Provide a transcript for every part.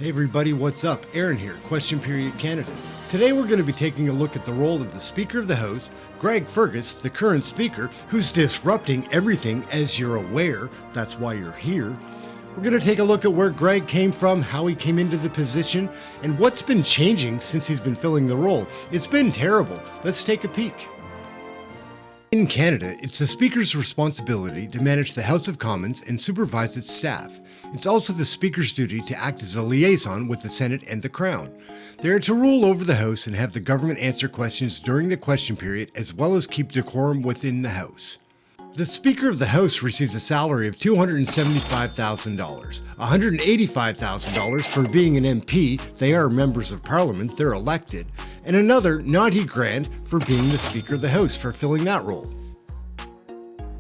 Hey everybody, what's up? Ehren here, Question Period Canada. Today we're going to be taking a look at the role of the Speaker of the House, Greg Fergus, the current Speaker, who's disrupting everything as you're aware. That's why you're here. We're going to take a look at where Greg came from, how he came into the position, and what's been changing since he's been filling the role. It's been terrible. Let's take a peek. In Canada, it's the Speaker's responsibility to manage the House of Commons and supervise its staff. It's also the Speaker's duty to act as a liaison with the Senate and the Crown. They are to rule over the House and have the government answer questions during the question period, as well as keep decorum within the House. The Speaker of the House receives a salary of $275,000, $185,000 for being an MP, they are members of Parliament, they're elected, and another $90,000 for being the Speaker of the House for filling that role.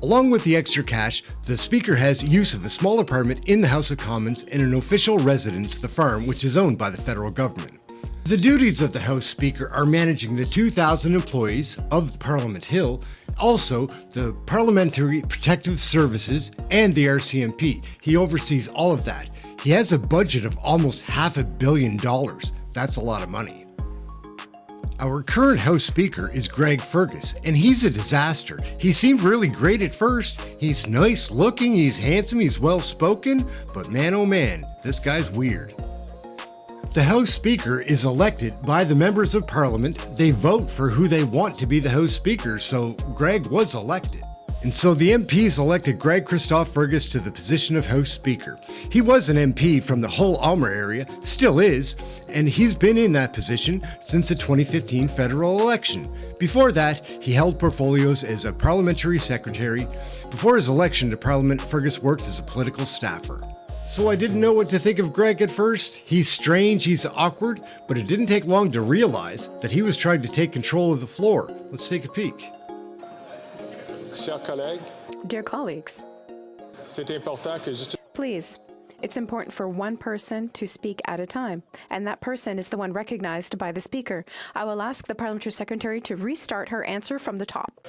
Along with the extra cash, the Speaker has use of a small apartment in the House of Commons and an official residence, the farm, which is owned by the federal government. The duties of the House Speaker are managing the 2,000 employees of Parliament Hill, also the Parliamentary Protective Services and the RCMP. He oversees all of that. He has a budget of almost $500 million. That's a lot of money. Our current House Speaker is Greg Fergus, and he's a disaster. He seemed really great at first. He's nice looking, he's handsome, he's well spoken, but man oh man, this guy's weird. The House Speaker is elected by the members of Parliament. They vote for who they want to be the House Speaker, so Greg was elected. And so the MPs elected Greg Christophe Fergus to the position of House Speaker. He was an MP from the Hull-Almer area, still is, and he's been in that position since the 2015 federal election. Before that, he held portfolios as a parliamentary secretary. Before his election to Parliament, Fergus worked as a political staffer. So I didn't know what to think of Greg at first. He's strange, he's awkward, but it didn't take long to realize that he was trying to take control of the floor. Let's take a peek. Dear colleagues, please, it's important for one person to speak at a time, and that person is the one recognized by the Speaker. I will ask the Parliamentary Secretary to restart her answer from the top.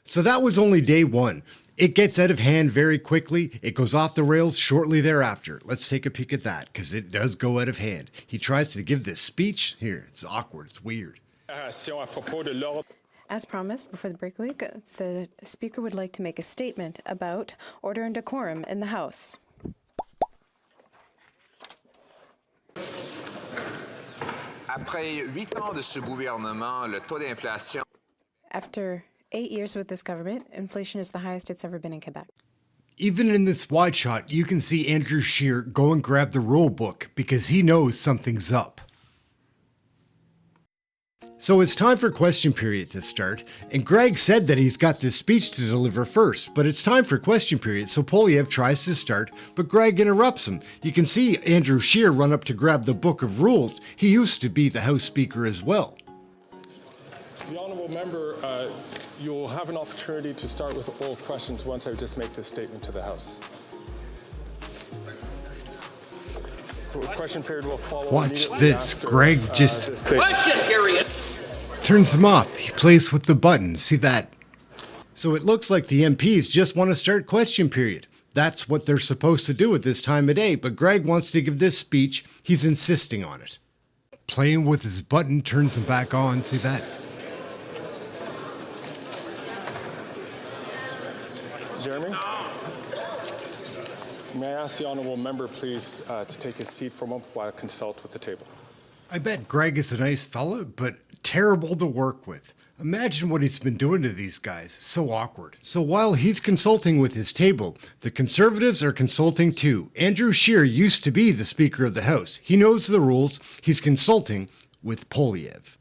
So that was only day one. It gets out of hand very quickly. It goes off the rails shortly thereafter. Let's take a peek at that, because it does go out of hand. He tries to give this speech. Here, it's awkward, it's weird. As promised before the break week, the Speaker would like to make a statement about order and decorum in the House. After 8 years with this government, inflation is the highest it's ever been in Quebec. Even in this wide shot, you can see Andrew Scheer go and grab the rule book because he knows something's up. So it's time for question period to start, and Greg said that he's got this speech to deliver first, but it's time for question period, so Poilievre tries to start, but Greg interrupts him. You can see Andrew Scheer run up to grab the book of rules. He used to be the House Speaker as well. The Honourable Member, you'll have an opportunity to start with oral questions once I just make this statement to the House. Question period will follow. Watch this. Greg just Question period turns him off. He plays with the buttons. See that? So it looks like the MPs just want to start question period. That's what they're supposed to do at this time of day, but Greg wants to give this speech. He's insisting on it. Playing with his button turns him back on. See that? Jeremy? May I ask the Honourable Member, please, to take his seat for a moment while I consult with the table? I bet Greg is a nice fella, but terrible to work with. Imagine what he's been doing to these guys. So awkward. So while he's consulting with his table, the Conservatives are consulting too. Andrew Scheer used to be the Speaker of the House. He knows the rules. He's consulting with Poilievre.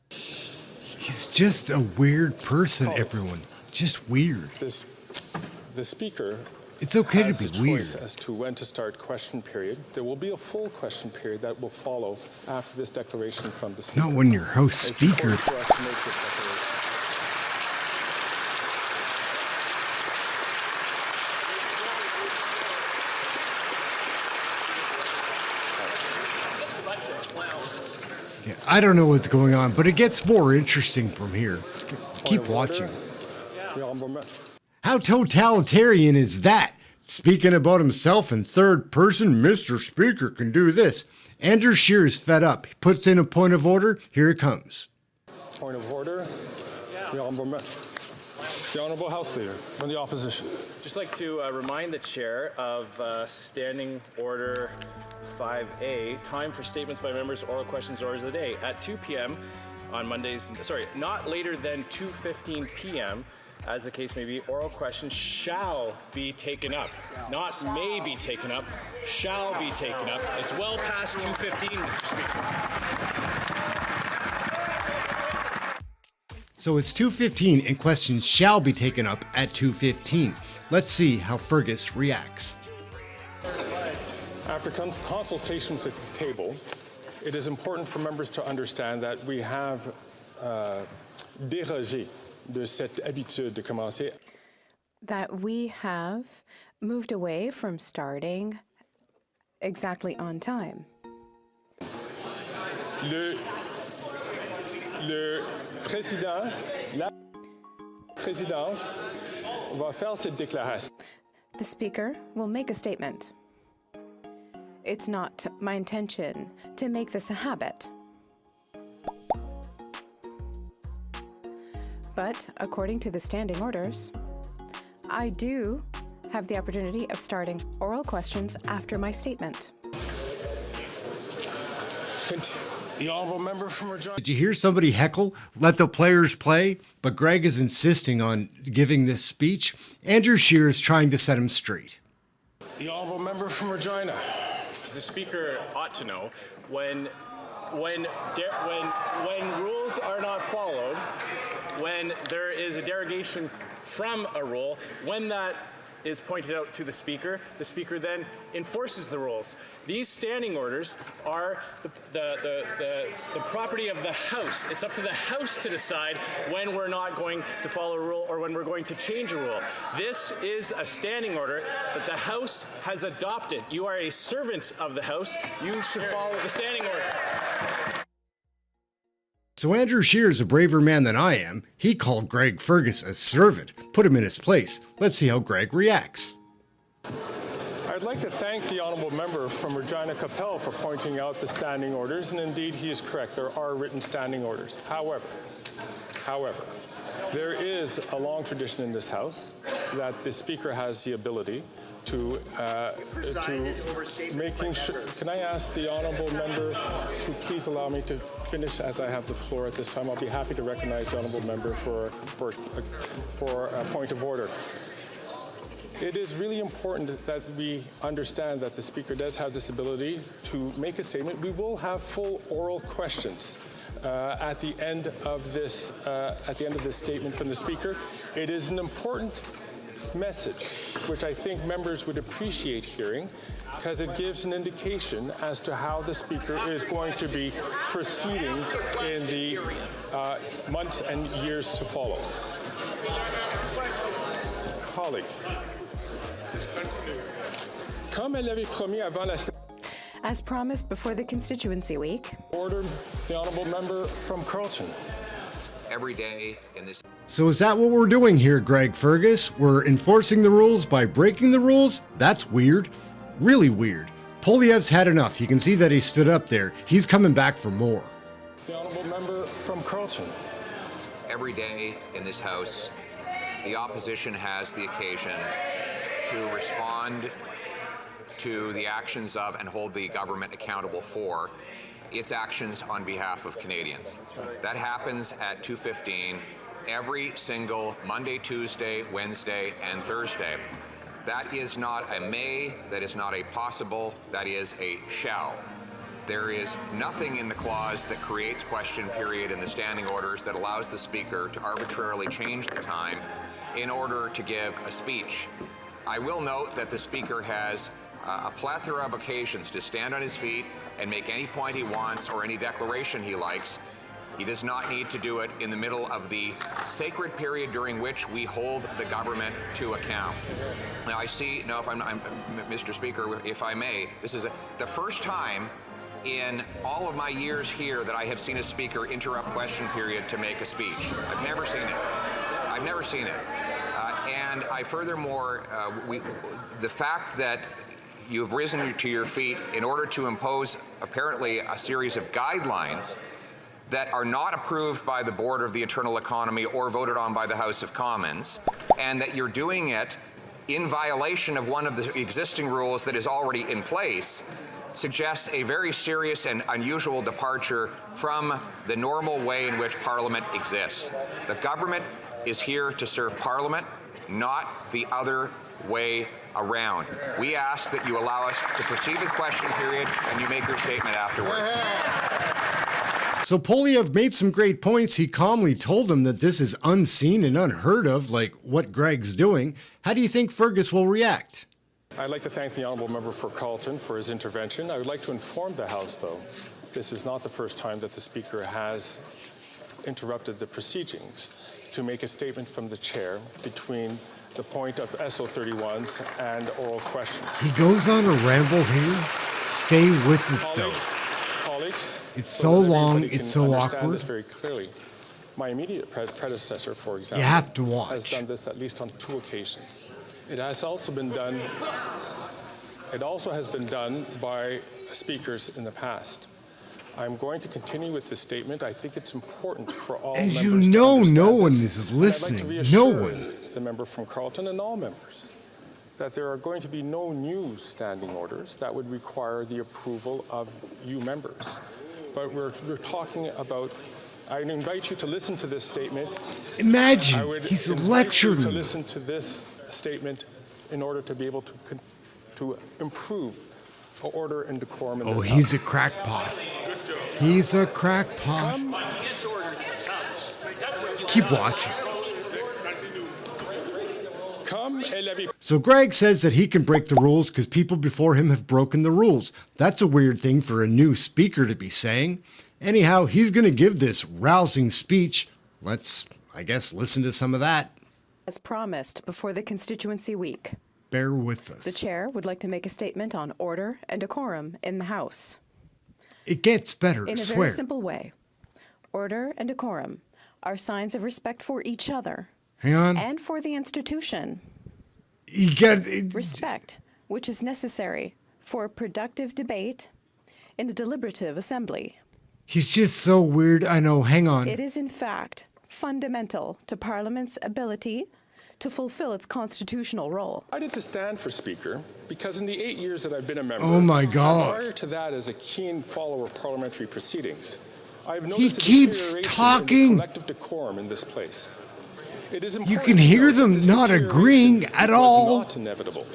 He's just a weird person, everyone. Just weird. The Speaker... It's okay to be weird. As to when to start question period. There will be a full question period that will follow after this declaration from the Speaker. Not when you're House Speaker. Yeah, I don't know what's going on, but it gets more interesting from here. Keep watching. How totalitarian is that? Speaking about himself in third person, Mr. Speaker can do this. Andrew Scheer is fed up. He puts in a point of order. Here it comes. Point of order. The Honourable House Leader from the Opposition. Just like to remind the Chair of Standing Order 5A, time for statements by members, oral questions, orders of the day at 2 p.m. on Mondays, not later than 2:15 p.m. As the case may be, oral questions shall be taken up. Not may be taken up, shall be taken up. It's well past 2:15, Mr. Speaker. So it's 2:15 and questions shall be taken up at 2:15. Let's see how Fergus reacts. After consultation with the table, it is important for members to understand that we have dérogé de cette habitude de commencer. That we have moved away from starting exactly on time. Le président, la présidence va faire cette déclaration. The Speaker will make a statement. It's not my intention to make this a habit. But according to the standing orders, I do have the opportunity of starting oral questions after my statement. The Honourable Member from Regina. Did you hear somebody heckle? Let the players play? But Greg is insisting on giving this speech. Andrew Scheer is trying to set him straight. The Honourable Member from Regina. The Speaker ought to know when rules are not followed, when there is a derogation from a rule, when that is pointed out to the Speaker then enforces the rules. These standing orders are the property of the House. It's up to the House to decide when we're not going to follow a rule or when we're going to change a rule. This is a standing order that the House has adopted. You are a servant of the House. You should follow the standing order. So Andrew Scheer is a braver man than I am. He called Greg Fergus a servant, put him in his place. Let's see how Greg reacts. I'd like to thank the Honourable Member from Regina Capel for pointing out the standing orders, and indeed he is correct. There are written standing orders. However, there is a long tradition in this House that the Speaker has the ability to making sure. Can I ask the Honourable Member to please allow me to finish as I have the floor at this time? I'll be happy to recognize the Honourable Member for a point of order. It is really important that we understand that the Speaker does have this ability to make a statement. We will have full oral questions at the end of this statement from the Speaker. It is an important message, which I think members would appreciate hearing, because it gives an indication as to how the Speaker is going to be proceeding in the months and years to follow. Colleagues, comme elle l'avait promis avant la As promised before the constituency week, order, the Honourable Member from Carleton. Every day in this. So is that what we're doing here, Greg Fergus? We're enforcing the rules by breaking the rules? That's weird. Really weird. Poilievre's had enough. You can see that he stood up there. He's coming back for more. The Honourable Member from Carleton. Every day in this House, the opposition has the occasion to respond to the actions of and hold the government accountable for its actions on behalf of Canadians. That happens at 2:15 every single Monday, Tuesday, Wednesday, and Thursday. That is not a may, that is not a possible, that is a shall. There is nothing in the clause that creates question period in the standing orders that allows the Speaker to arbitrarily change the time in order to give a speech. I will note that the Speaker has a plethora of occasions to stand on his feet and make any point he wants or any declaration he likes. He does not need to do it in the middle of the sacred period during which we hold the government to account. Now I see, no, if I'm Mr. Speaker, if I may, this is the first time in all of my years here that I have seen a Speaker interrupt question period to make a speech. I've never seen it. I've never seen it. And I furthermore, the fact that you've risen to your feet in order to impose apparently a series of guidelines that are not approved by the Board of the Internal Economy or voted on by the House of Commons, and that you're doing it in violation of one of the existing rules that is already in place, suggests a very serious and unusual departure from the normal way in which Parliament exists. The government is here to serve Parliament, not the other way around. We ask that you allow us to proceed with question period and you make your statement afterwards. So Poilievre made some great points. He calmly told him that this is unseen and unheard of, like what Greg's doing. How do you think Fergus will react? I'd like to thank the Honourable Member for Carleton for his intervention. I would like to inform the House, though, this is not the first time that the Speaker has interrupted the proceedings to make a statement from the Chair between the point of SO31s and oral questions. He goes on a ramble here. Stay with it, though. Colleagues, it's so long, it's so awkward. awkward. Very clearly. My immediate predecessor, for example, You have to has watch. done this at least on 2 occasions. It has also been done. It also has been done by speakers in the past. I'm going to continue with this statement. I think it's important for all members As to you know, understand no one this. is And I'd like listening. to No reassure one. the member from Carleton and all members that there are going to be no new standing orders that would require the approval of you members. But we're talking about. I invite you to listen to this statement. I Imagine, would he's invite you lecturing to me. listen to this statement in order to be able to improve order and decorum in Oh, this he's a House. crackpot. He's a crackpot. Keep watching. Come, élevez. So Greg says that he can break the rules because people before him have broken the rules. That's a weird thing for a new speaker to be saying. Anyhow, he's going to give this rousing speech. Let's, I guess, listen to some of that. As promised before the constituency week, Bear with us. the chair would like to make a statement on order and decorum in the House. It gets better, In a swear. very simple way, order and decorum are signs of respect for each other Hang on. and for the institution. You get Respect, which is necessary for productive debate in a deliberative assembly. He's just so weird. I know. Hang on. It is, in fact, fundamental to Parliament's ability to fulfill its constitutional role. I decided to stand for Speaker because in the 8 years that I've been a member, Oh my God. prior to that as a keen follower of parliamentary proceedings, I've He noticed a keeps deterioration talking. in the collective decorum in this place. It is You important can to hear note them that this not agreeing deterioration at was all. not inevitable.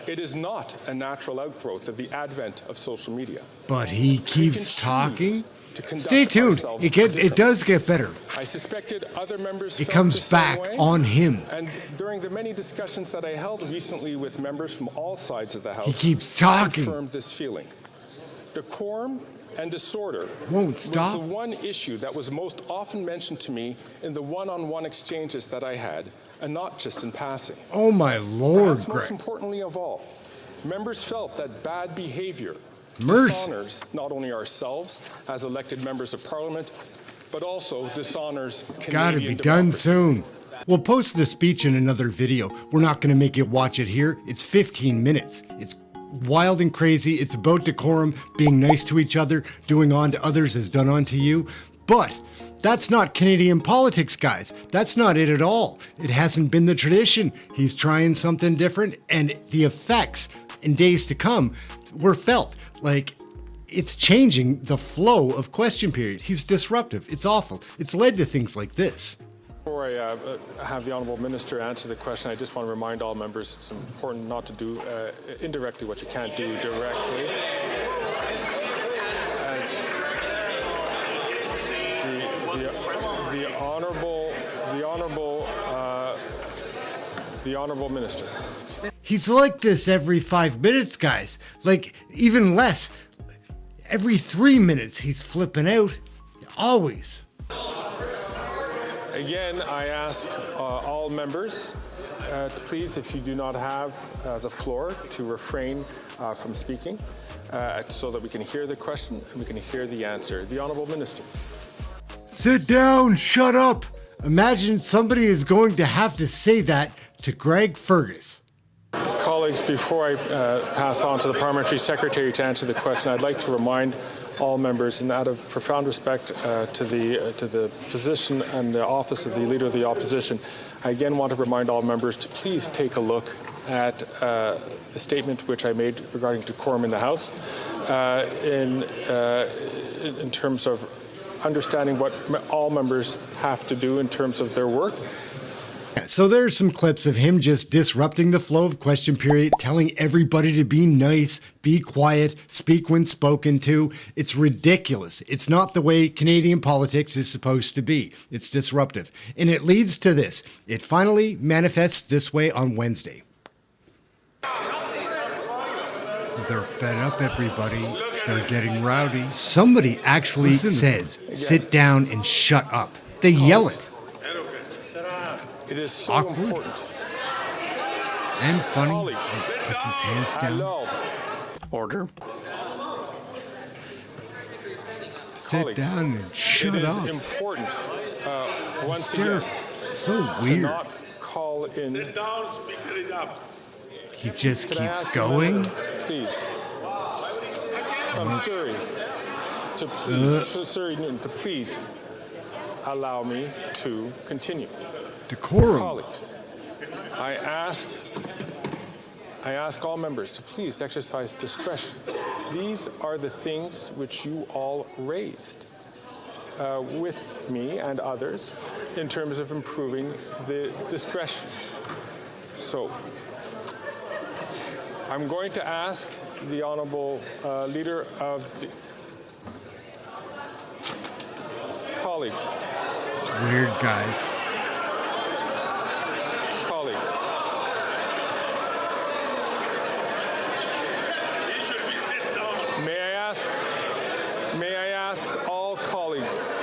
It is not a natural outgrowth of the advent of social media. But he keeps choose talking. to conduct Stay tuned. ourselves It does get better. I suspected other members It felt comes the same back way, on him. And during the many discussions that I held recently with members from all sides of the House, He keeps I talking. confirmed this feeling. Decorum and disorder Won't was stop. the one issue that was most often mentioned to me in the one-on-one exchanges that I had, and not just in passing. Oh my Lord, Perhaps most Greg. importantly of all, members felt that bad behavior Mercy. dishonors not only ourselves as elected members of Parliament, but also dishonors Canadian Gotta be done democracy. soon. We'll post the speech in another video. We're not gonna make you watch it here. It's 15 minutes. It's wild and crazy. It's about decorum, being nice to each other, doing on to others as done on to you. But that's not Canadian politics, guys. That's not it at all. It hasn't been the tradition. He's trying something different, and the effects in days to come were felt. Like, it's changing the flow of question period. He's disruptive. It's awful. It's led to things like this. Before I have the Honourable Minister answer the question, I just want to remind all members it's important not to do indirectly what you can't do directly. As the Honourable Minister. He's like this every 5 minutes, guys. Like, even less. Every 3 minutes, he's flipping out. Always. Again, I ask all members, please, if you do not have the floor, to refrain from speaking so that we can hear the question and we can hear the answer. The Honourable Minister. Sit down, shut up. Imagine somebody is going to have to say that to Greg Fergus. Colleagues, before I pass on to the Parliamentary Secretary to answer the question, I'd like to remind all members, and out of profound respect to the position and the office of the Leader of the Opposition, I again want to remind all members to please take a look at the statement which I made regarding decorum in the House in terms of understanding what all members have to do in terms of their work. So there's some clips of him just disrupting the flow of question period, telling everybody to be nice, be quiet, speak when spoken to. It's ridiculous. It's not the way Canadian politics is supposed to be. It's disruptive. And it leads to this. It finally manifests this way on Wednesday. They're fed up, everybody. They're getting rowdy. Somebody actually says, sit down and shut up. They yell it. It is so awkward important. And funny. Colleagues. He puts his hands down. Hello. Order. Sit Colleagues, down and shut it up. is important, It's once again, hysterical. So to weird. not call in. Sit down, speaker it up. He just Can I keeps ask the going. member, please, from Surrey, to please, Surrey Newton, to please allow me to continue. Decorum. Colleagues, I ask all members to please exercise discretion. These are the things which you all raised with me and others in terms of improving the discretion. So I'm going to ask the Honourable Leader of the colleagues. It's weird, guys. Colleagues. He should be sit down. May I ask all colleagues,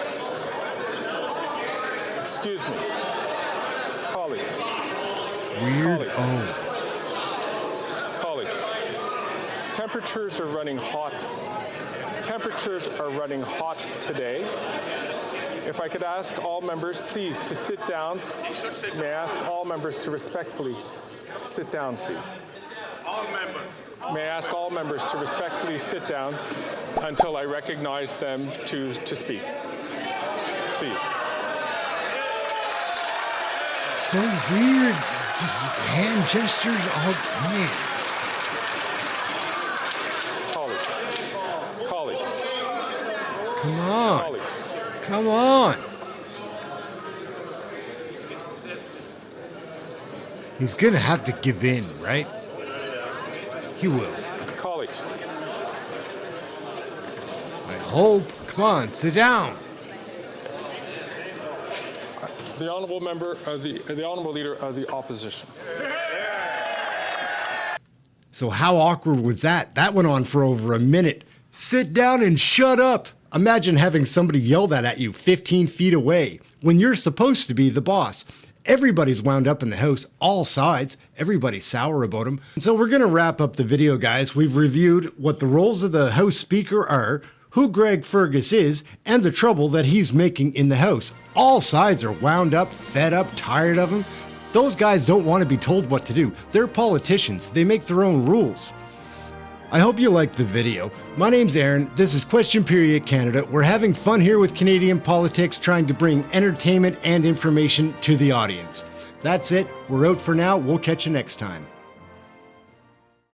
excuse me, colleagues, Weird. Colleagues. Oh. colleagues, temperatures are running hot. Temperatures are running hot today. If I could ask all members, please, to sit down. May I ask all members to respectfully sit down, please. All members. May I ask all members to respectfully sit down until I recognize them to speak. Please. So weird. Just hand gestures. Oh, man. Colleagues. Come on. Colleagues. Come on. He's going to have to give in, right? He will. Colleagues. I hope. Come on, sit down. The honourable member of the honourable leader of the opposition. So how awkward was that? That went on for over a minute. Sit down and shut up. Imagine having somebody yell that at you 15 feet away when you're supposed to be the boss. Everybody's wound up in the House, all sides. Everybody's sour about him. And so we're going to wrap up the video, guys. We've reviewed what the roles of the House Speaker are, who Greg Fergus is, and the trouble that he's making in the House. All sides are wound up, fed up, tired of him. Those guys don't want to be told what to do. They're politicians. They make their own rules. I hope you liked the video. My name's Ehren. This is Question Period Canada. We're having fun here with Canadian politics, trying to bring entertainment and information to the audience. That's it. We're out for now. We'll catch you next time.